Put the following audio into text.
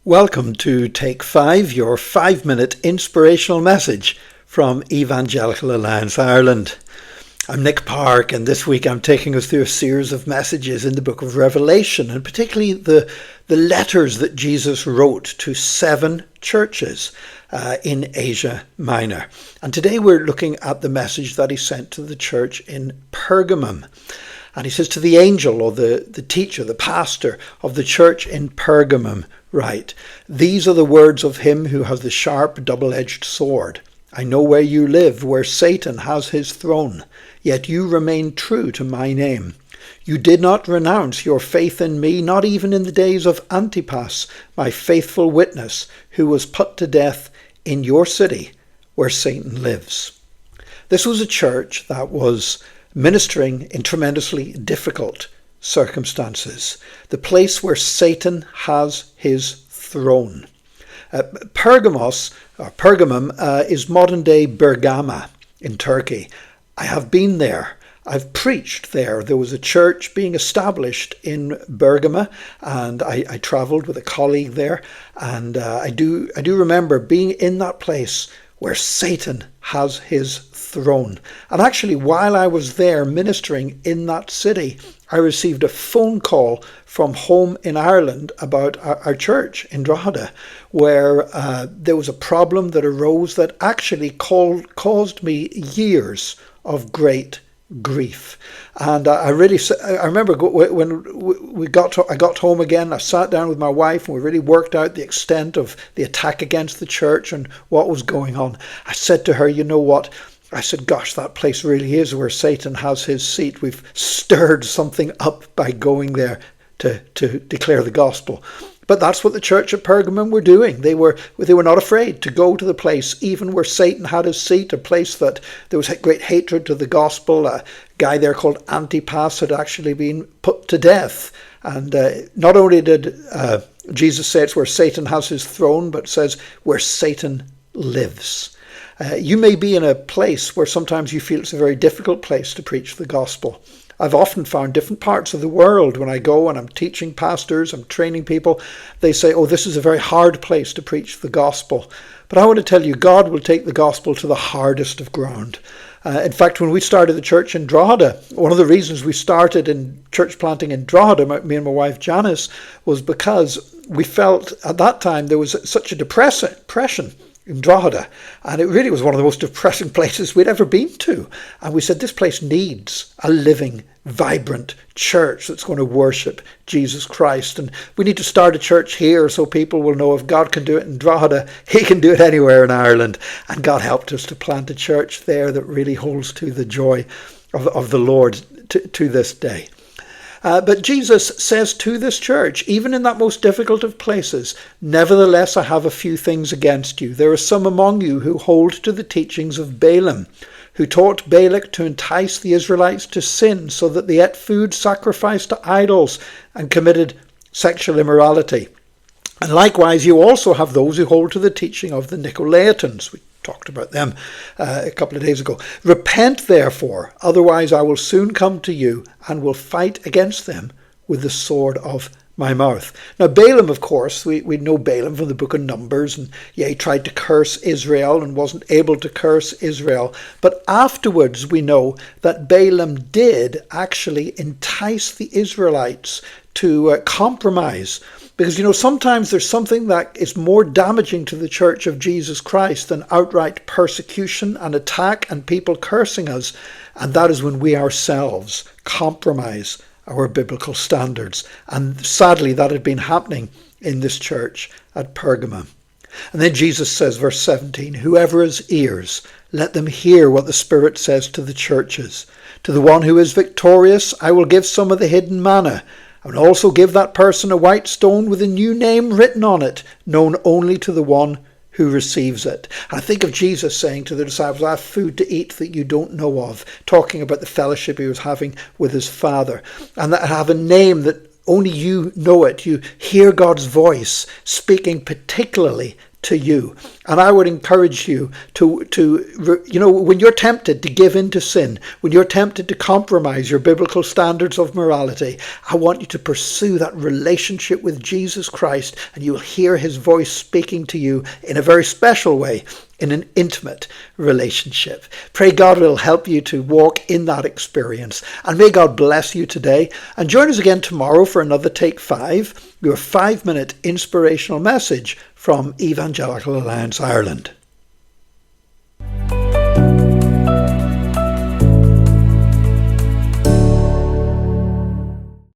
Welcome to Take 5, your 5-minute inspirational message from Evangelical Alliance Ireland. I'm Nick Park, and this week I'm taking us through a series of messages in the book of Revelation, and particularly the letters that Jesus wrote to 7 churches in Asia Minor. And today we're looking at the message that he sent to the church in Pergamum. And he says to the angel, or the teacher, the pastor of the church in Pergamum, write, "These are the words of him who has the sharp double-edged sword. I know where you live, where Satan has his throne, yet you remain true to my name. You did not renounce your faith in me, not even in the days of Antipas, my faithful witness, who was put to death in your city where Satan lives." This was a church that was ministering in tremendously difficult circumstances, the place where Satan has his throne. Pergamum is modern-day Bergama in Turkey. I have been there. I've preached there. There was a church being established in Bergama, and I travelled with a colleague there, and I do remember being in that place where Satan has his throne. And actually, while I was there ministering in that city, I received a phone call from home in Ireland about our church in Drogheda, where there was a problem that arose that actually caused me years of great grief. And I remember when I got home again, I sat down with my wife and we really worked out the extent of the attack against the church and what was going on. I said to her, "You know what?" I said, "Gosh, that place really is where Satan has his seat. We've stirred something up by going there to declare the gospel." But that's what the church at Pergamum were doing. They were not afraid to go to the place, even where Satan had his seat, a place that there was great hatred to the gospel. A guy there called Antipas had actually been put to death. And not only did Jesus say it's where Satan has his throne, but says where Satan lives. You may be in a place where sometimes you feel it's a very difficult place to preach the gospel. I've often found different parts of the world when I go and I'm teaching pastors, I'm training people, they say, "Oh, this is a very hard place to preach the gospel." But I want to tell you, God will take the gospel to the hardest of ground. In fact, when we started the church in Drogheda, one of the reasons we started in church planting in Drogheda, me and my wife Janice, was because we felt at that time there was such a depression in Drogheda, and it really was one of the most depressing places we'd ever been to. And we said, this place needs a living, vibrant church that's going to worship Jesus Christ. And we need to start a church here so people will know if God can do it in Drogheda, he can do it anywhere in Ireland. And God helped us to plant a church there that really holds to the joy of the Lord to this day. But Jesus says to this church, even in that most difficult of places, "Nevertheless, I have a few things against you. There are some among you who hold to the teachings of Balaam, who taught Balak to entice the Israelites to sin so that they ate food sacrificed to idols and committed sexual immorality. And likewise, you also have those who hold to the teaching of the Nicolaitans." We talked about them a couple of days ago. "Repent, therefore, otherwise I will soon come to you and will fight against them with the sword of my mouth." Now, Balaam, of course, we know Balaam from the book of Numbers, and he tried to curse Israel and wasn't able to curse Israel. But afterwards, we know that Balaam did actually entice the Israelites to compromise. Because, sometimes there's something that is more damaging to the Church of Jesus Christ than outright persecution and attack and people cursing us. And that is when we ourselves compromise our biblical standards. And sadly, that had been happening in this church at Pergamum. And then Jesus says, verse 17, "Whoever has ears, let them hear what the Spirit says to the churches. To the one who is victorious, I will give some of the hidden manna. I will also give that person a white stone with a new name written on it, known only to the one who receives it." And I think of Jesus saying to the disciples, "I have food to eat that you don't know of," talking about the fellowship he was having with his Father. "And that I have a name that only you know it. You hear God's voice speaking particularly to you. And I would encourage you when you're tempted to give in to sin, when you're tempted to compromise your biblical standards of morality, I want you to pursue that relationship with Jesus Christ, and you'll hear his voice speaking to you in a very special way, in an intimate relationship. Pray God will help you to walk in that experience. And may God bless you today. And join us again tomorrow for another Take 5, your 5-minute inspirational message from Evangelical Alliance Ireland.